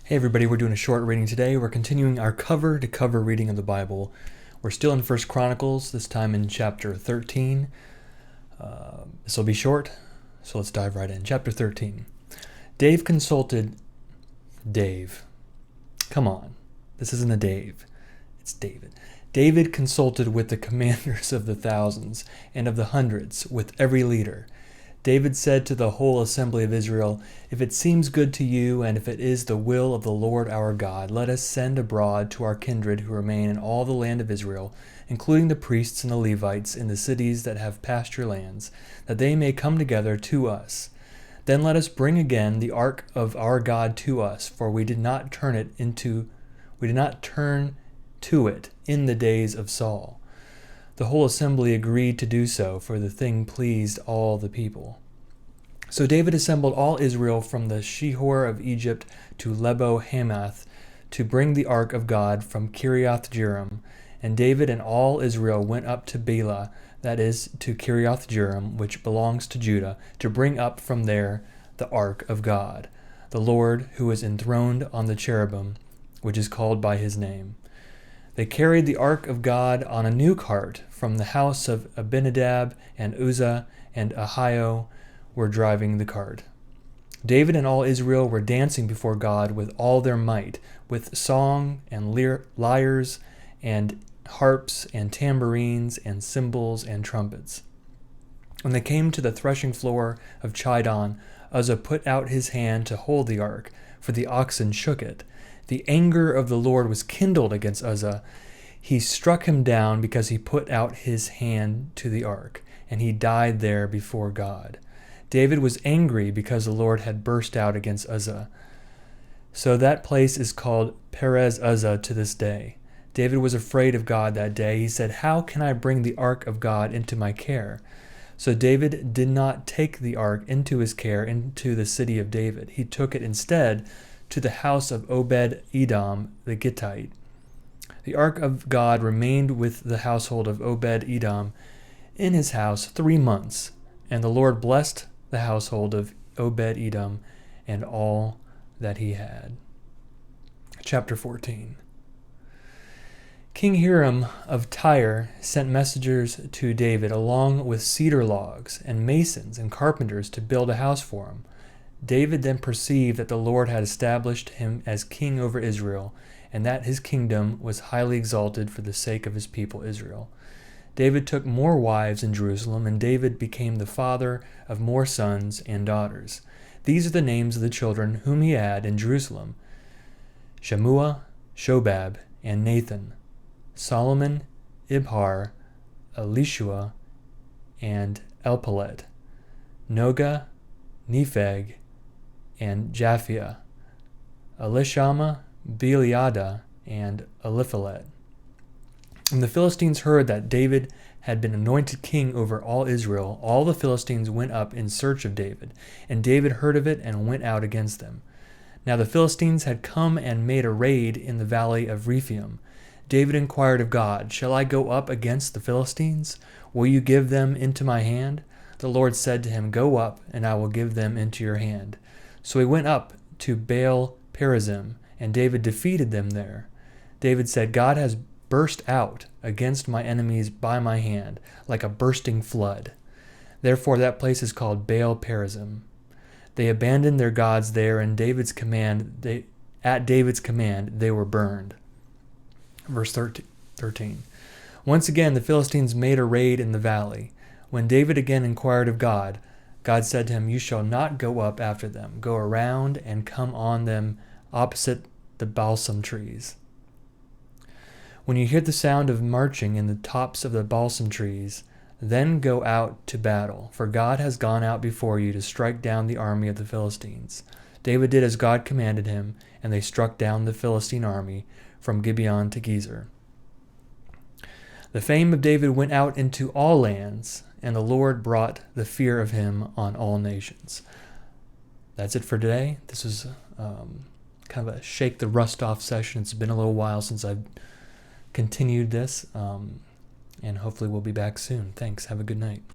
Hey everybody, we're doing a short reading today. We're continuing our cover-to-cover reading of the Bible. We're still in 1 Chronicles, this time in chapter 13. This will be short, so let's dive right in. Chapter 13. Dave. Come on, this isn't a Dave. It's David. David consulted with the commanders of the thousands and of the hundreds, with every leader. David said to the whole assembly of Israel, "If it seems good to you, and if it is the will of the Lord our God, let us send abroad to our kindred who remain in all the land of Israel, including the priests and the Levites in the cities that have pasture lands, that they may come together to us. Then let us bring again the ark of our God to us, for we did not turn to it in the days of Saul." The whole assembly agreed to do so, for the thing pleased all the people. So David assembled all Israel from the Shihor of Egypt to Lebo Hamath to bring the ark of God from Kiriath Jearim. And David and all Israel went up to Bela, that is, to Kiriath Jearim, which belongs to Judah, to bring up from there the ark of God, the Lord who is enthroned on the cherubim, which is called by his name. They carried the ark of God on a new cart from the house of Abinadab, and Uzzah and Ahio were driving the cart. David and all Israel were dancing before God with all their might, with song and lyres and harps and tambourines and cymbals and trumpets. When they came to the threshing floor of Chidon, Uzzah put out his hand to hold the ark, for the oxen shook it. The anger of the Lord was kindled against Uzzah. He struck him down because he put out his hand to the ark, and he died there before God. David was angry because the Lord had burst out against Uzzah. So that place is called Perez Uzzah to this day. David was afraid of God that day. He said, "How can I bring the ark of God into my care?" So David did not take the ark into his care into the city of David. He took it instead to the house of Obed-Edom the Gittite. The ark of God remained with the household of Obed-Edom in his house 3 months, and the Lord blessed the household of Obed-Edom and all that he had. Chapter 14. King Hiram of Tyre sent messengers to David along with cedar logs and masons and carpenters to build a house for him. David then perceived that the Lord had established him as king over Israel, and that his kingdom was highly exalted for the sake of his people Israel. David took more wives in Jerusalem, and David became the father of more sons and daughters. These are the names of the children whom he had in Jerusalem: Shammua, Shobab, and Nathan, Solomon, Ibhar, Elishua, and Elpalet, Noga, Nepheg, and Japhia, Elishama, Beeliada, and Eliphalet. When the Philistines heard that David had been anointed king over all Israel, all the Philistines went up in search of David, and David heard of it and went out against them. Now the Philistines had come and made a raid in the valley of Rephaim. David inquired of God, "Shall I go up against the Philistines? Will you give them into my hand?" The Lord said to him, "Go up, and I will give them into your hand." So he went up to Baal-perazim, and David defeated them there. David said, "God has burst out against my enemies by my hand, like a bursting flood." Therefore that place is called Baal-perazim. They abandoned their gods there, and at David's command they were burned. Verse 13. Once again the Philistines made a raid in the valley. When David again inquired of God, God said to him, "You shall not go up after them. Go around and come on them opposite the balsam trees. When you hear the sound of marching in the tops of the balsam trees, then go out to battle, for God has gone out before you to strike down the army of the Philistines." David did as God commanded him, and they struck down the Philistine army from Gibeon to Gezer. The fame of David went out into all lands, and the Lord brought the fear of him on all nations. That's it for today. This is kind of a shake the rust off session. It's been a little while since I've continued this, and hopefully we'll be back soon. Thanks. Have a good night.